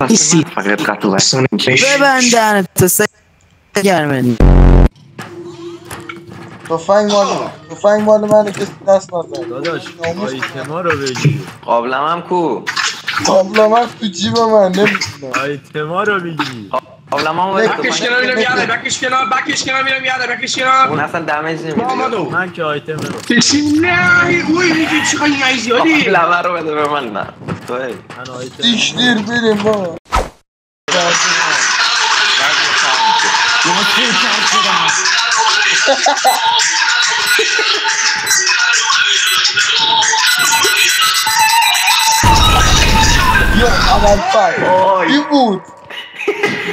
نیستی فقط قطع و وصل ببندن تو سگرمنی تفنگ مال منه کسی دست نزن داداش آیتما رو بگیر قابلم هم کو قابلم هم تو جیب من نمیتونم آیتما رو بگیر قابلم هم باید بکش کنار میرم یاده بکش کنار میرم یاده بکش کنار اون اصلا دمیج نمیده من که آیتم رو نه اوی میگی چقدر این زیادی قابلم رو بده به من نه توی من آیتم دیش دیر بریم بابا یا اول فر کی بود؟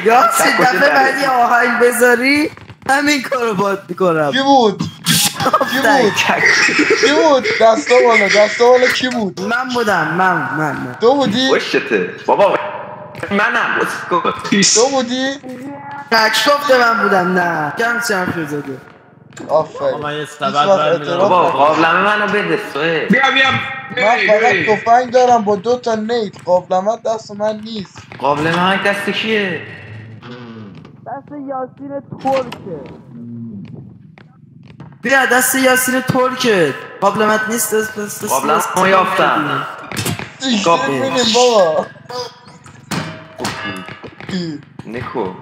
یاسی دفعه بعدی آهنگ بذاری همین کارو باید میکنم کی بود؟ دستا بالا کی بود؟ من بودم من تو بودی؟ وشته بابا منم تو بودی؟ نکش گفته من بودم نه کم حرفی زده آفرین من یه سبب برمیدارم بابا قابلم منو بده توی بیا من فقط تفنگ دارم با 2 تا نیت قابلمت دست من نیست قابلم من دست کیه دست یاسین ترکه بیا دست یاسین ترکه قابلمت نیست دست قابلم ما یافتم دیش دیر بریم بابا نکو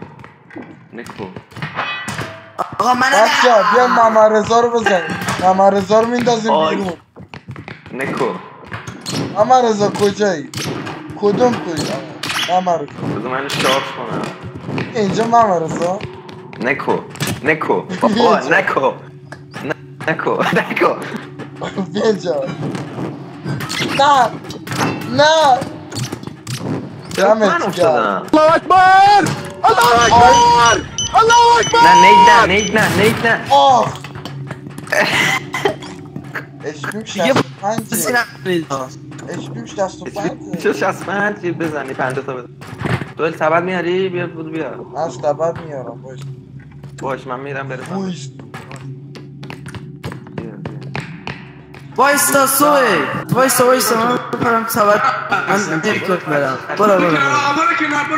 آقا من بچه بیا ممرزا رو بزنیم ممرزا رو میندازیم بیرون نکو ممرزا کجایی؟ کدوم کجایی؟ ممرزا بذار من شارژ کنم اینجا ممرزا نکو بابا نکو بیا جا نه دمت گرم الله اکبر نید نه آخ اشپیم 65 اشپیم 65 چه 65 بزنی 50 تا بزن تو سبد میاری بیا من سبد میارم باش من میرم برسم بویست وایستا وایستا من برم سبت من تیکتوک برم برو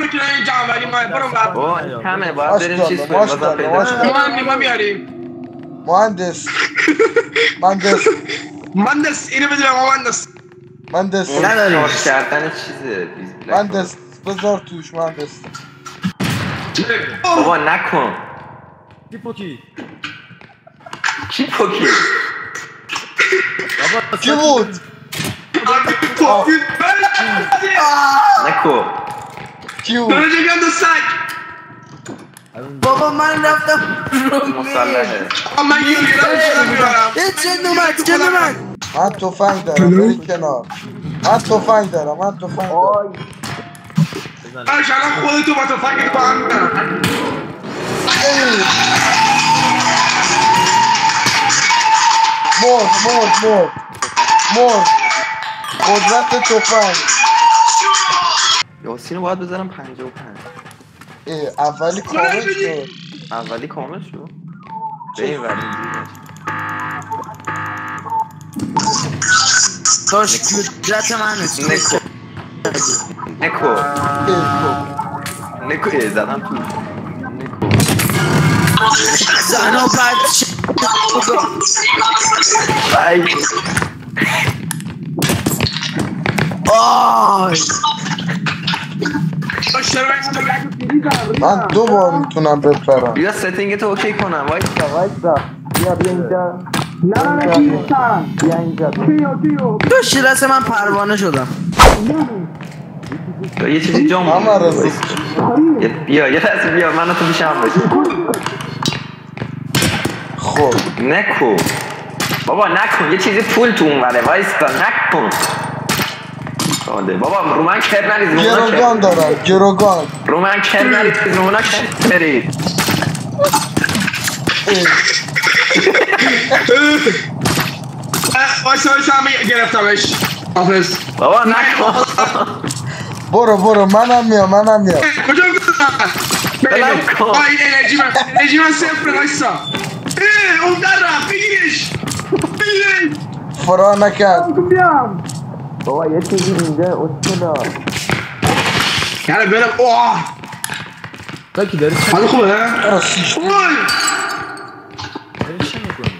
کنار اینجا ولی ما برو بابا کمه باید بریم چیز کنیم بازم پیدا ما بیاریم مهندس اینو بده مهندس نداریم شارژ کردن چیزه مهندس بذار توش مهندس بابا نکن کی پوکی کی بود؟ نکو کی بود؟ بابا من رفتم مسلحه چه اومد من تفنگ دارم بری کنار من تفنگ دارم الان خودتو با تفنگ با هم مرد قدرت تفنگ یاسینو باید بذارم 55 اولی کامل شد به این ولی داشت قدرت من نکو زدم تو زن و بچه من 2 بار میتونم بپرم بیا ستینگ تو اوکی کنم وایسا بیا اینجا تو شیرس من پروانه شدم یه چیزی جام بیا یه لحظه بیا من تو میشم خب نکو بابا نکن یه چیزی پول تو اون وره وایستا نکن بابا رو من کر نریز گروگان دارم رو من کر نریز رو من کر نریز وایسا همه گرفتمش حافظ بابا نکن برو منم میام کجا بگم انرژی من صفر وایسا اون در رفت بگیرش فرا نکرد بابا یه چیزی اینجا اصلا یعنی برم اوه تا کی داری چه حالا خوبه؟ آسیش اوی داری چه میکنی؟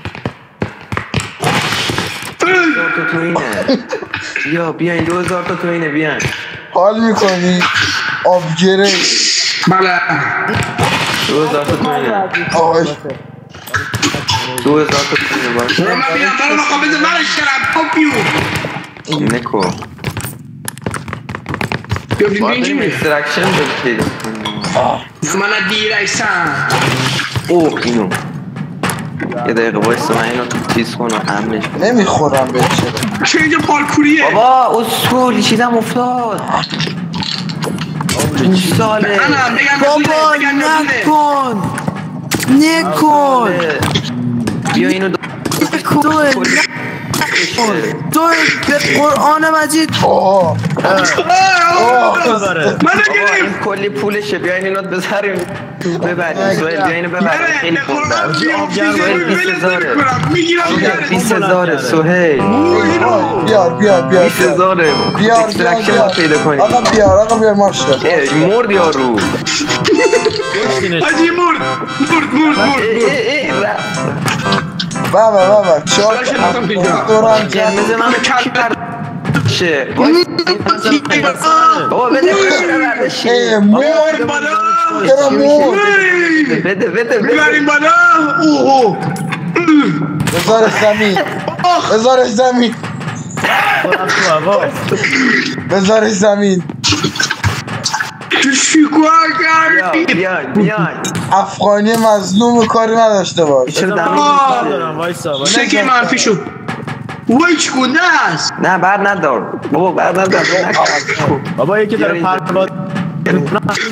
تا تو اینه بیا بیاین 2000 تا تو اینه بیاین حال میکنی آبگره 2000 تا تو اینه آش 2000 تا تو اینه باشه برو من بیام برو بخواه بذار منش کرم پاپیو نکو بیا بیم باید اینجی بریم میره اکسترکشن بکنیم من دیر ایسان اوه اینو یه دقیقه بایستا من اینو تیز کنم همش نمیخورم به چرا چه اینجا پارکوریه بابا اصول چیزم افتاد این ساله منم بگم بابا بگم نکن نکن بیا اینو تو به قرآن مجید آه ببره من بابا نگریم این کلی پولشه بیاین اینو بذاریم ببریم سوهل بیا اینو ببریم خیلی پول داره میگیرم 20000 سوهل بیار 20000 اکسترکشن باید پیدا کنیم آقا بیار ماشا مرد یارو حاجی مرد بابا چهار دوران قرمز من کی شه بابا بده ای مور بالا چرا مور بده میبریم بالا اوه بذارش زمین بذارش زمین تو شکوه کردی بیاین افغانی مظلوم کاری نداشته باش چرا دارم وایسا شکل منفی شد وای چی گنده است نه بر ندار بابا بر ندار بابا یکی داره پرواز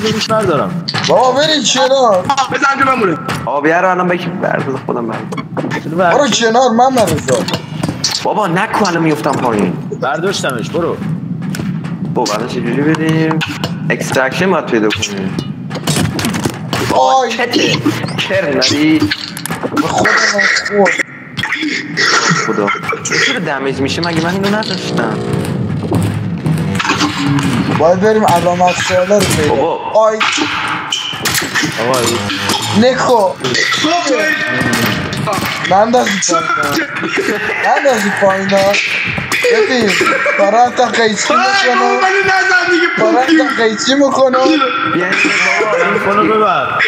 روش ندارم بابا برین کنار بزن تو بمونه آبیه رو الان بکی بردازم خودم برو کنار من رضا بابا نکو الان میفتم پایین برداشتمش برو بابا الان چجوری بریم اکسترکشن باید پیدا کنیم آی کرم ندی به خودم خود خدا چرا دمیج میشه مگه من اینو نداشتم باید بریم علامت سواله رو پیدا بابا. آی آقا نکو نندازی پایین ها ببین دارن تا قیچی میکنم دارن تا قیچی میکنم بیاین کنو ببر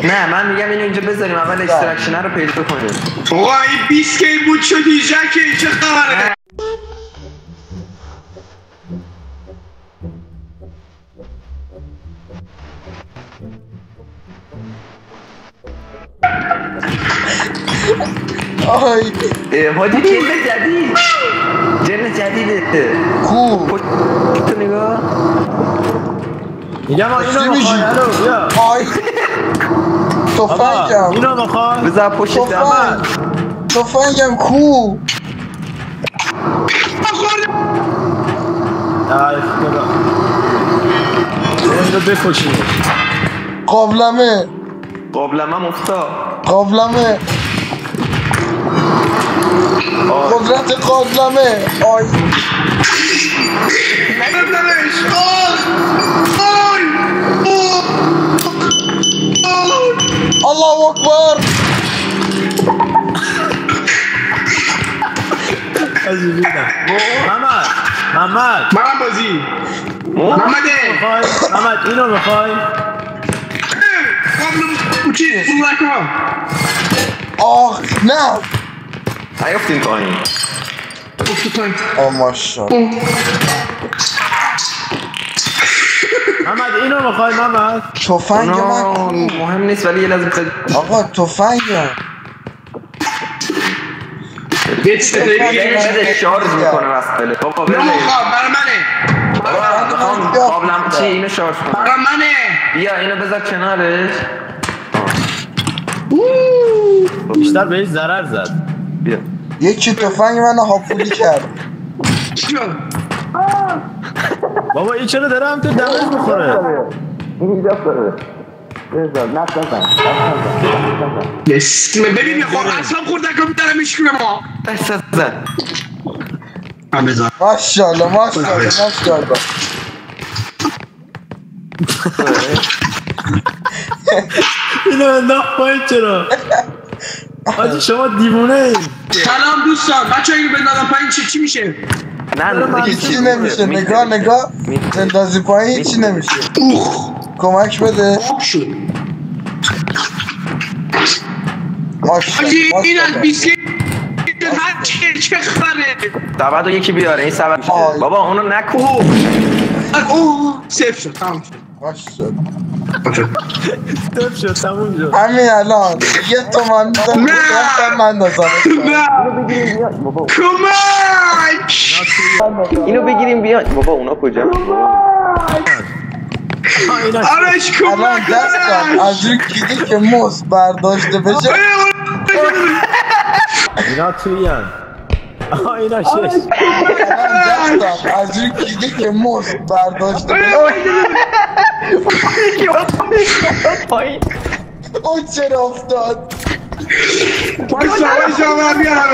نه من میگم اینو اینجا بذاریم اول اکسترکشن رو پیدا کنیم آقا این 20 کی بود شدی جکی چه خبره آی حاجی جن جدیده کو تو نگاه میگم چی اینو میگی؟ بخوای الو بیا آی آقا تفنگم اینو بخوای بذار پشت دم تفنگم کو ای خدا اینو بکشیم قابلمه قابلمه افتاد قابلمه قدرت قابلمه آی نبلمش الله اکبر عزیزم محمد منم بازی محمده محمد اینو میخوای چی؟ فرو نکن آه نه نیافتیم پایین آه ماشاءالله محمد اینو میخوای محمد تفنگ من نه مهم نیست ولی یه لازم آقا تفنگم بده شارژ میکنه واسه بابا بده نمیخوام برای منه بابا قابلم چی اینو شارژ کن برای منه بیا اینو بذار کنارش بیشتر بهش ضرر زد بیا یکی تفنگ من هاپولی کرد چی شد؟ بابا این چرا داره هم تو دمش میخوره بسم ببین میخوام اصلا خوردن که میدارم میشکنه ما دست زد هم بذار ماشاءالله اینو انداخت پایین چرا؟ آجی شما دیوونه این. سلام دوستان بچه اینو بندازم پایین چی میشه؟ نه هیچی نمیشه نگاه اندازی پایین هیچی نمیشه کمک بده خوب شد ماشاءالله این از بیسکیت هر چه خبره سبد رو یکی بیاره این سبد بابا اونو نکو اوه سیف شد تمام شد ماشاءالله تف شد تموم شد. همین الان یه تومن میزن من دازم کمک اینو بگیریم بیان بابا اونا کجا آرش الان کمک دستم از روی کیدی که موز برداشته بشه اینا توی هن اینا شش الان دستم از روی کیدی که موز برداشته بشه اون چرا افتاد بایستا من بیارم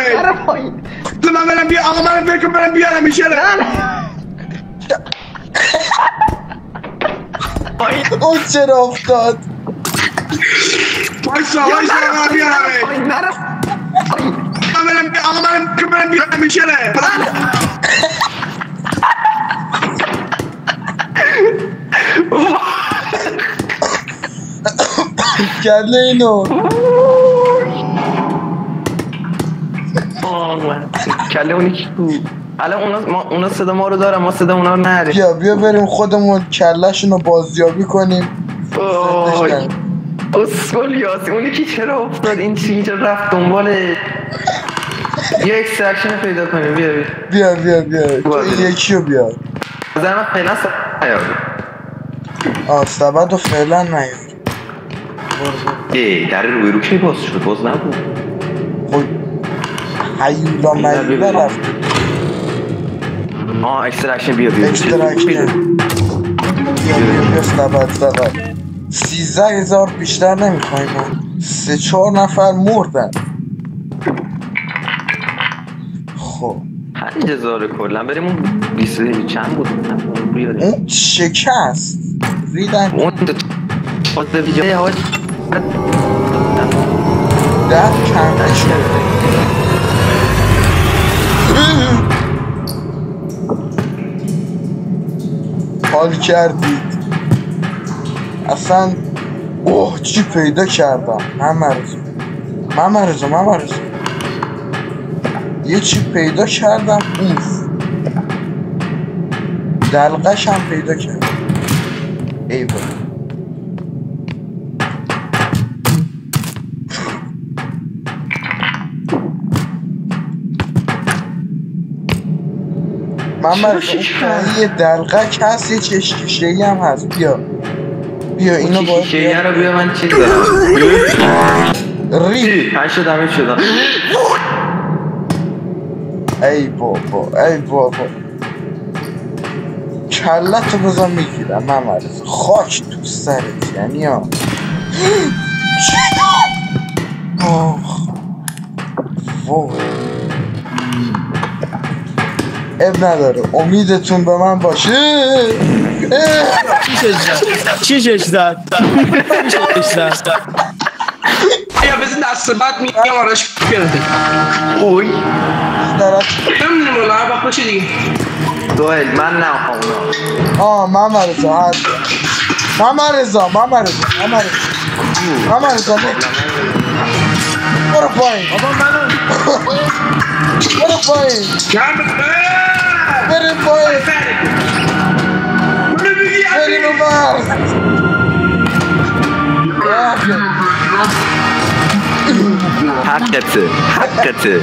من برم بیارم آقا من برم بیارم میشه اون چرا افتاد بایستا من بیارم آقا من برم بیارم میشه گله اینو کله اونی کی بود الان اونا صدا ما رو دارن ما صدا اونا رو نریم بیا بریم خودمون کله‌شون رو بازیابی کنیم اسکول یاسی اونی که چرا افتاد این چی رفت دنبال یه اکسترکشن پیدا کنیم بیا تو این یکی رو بیار بذار من فعلا سبد رو فعلا نیار در روی رو کی باز شد باز نبود خب حیولا مجولا رفت اکسترکشن بیا اکسترکشن بیا سبد 13,000 بیشتر نمیخوایم 3-4 نفر مردن خب 5,000 کلا بریم اون 20 چند بود اون شکست ریدن اون خود ویدیو ها در کنده شده حال کردید اصلا چی پیدا کردم ممرزو یه چی پیدا کردم دلقش هم پیدا کردم ای بابا ممرزو یه دلقک هست یه چشکشهی هم هست بیا اینو باید چشکشهی رو بیا من چیز دارم ری 5 شدم ای بابا کلتو بذار میگیرم ممرزو خاک تو سرت یعنی اب نداره امیدتون به من باشه چی شش زد یا بزن دست بعد میگم آرش بیارده اوی نمیدونم والله وقت باشه دیگه دوهل من نه اونا ممرزو هست ممرزو برو پایین بریم پایین بریم حقته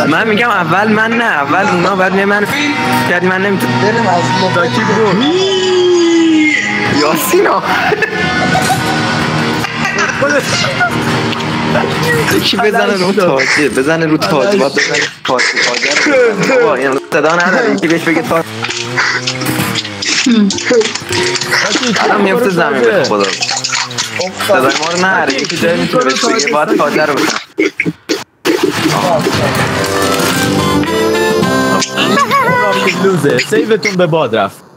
من میگم اول من نه اول اونا بعد من کردی من نمیتونم بریم از داکی برو یاسینا یکی بزنه رو تاجه باید بزنه تاجه رو بابا این صدا نداره یکی بهش بگه تاجه الان میفته زمین به خدا صدای ما رو نهاره یکی جایی میتونه بهش بگه باید تاجه رو بزن لوزه سیوتون به باد رفت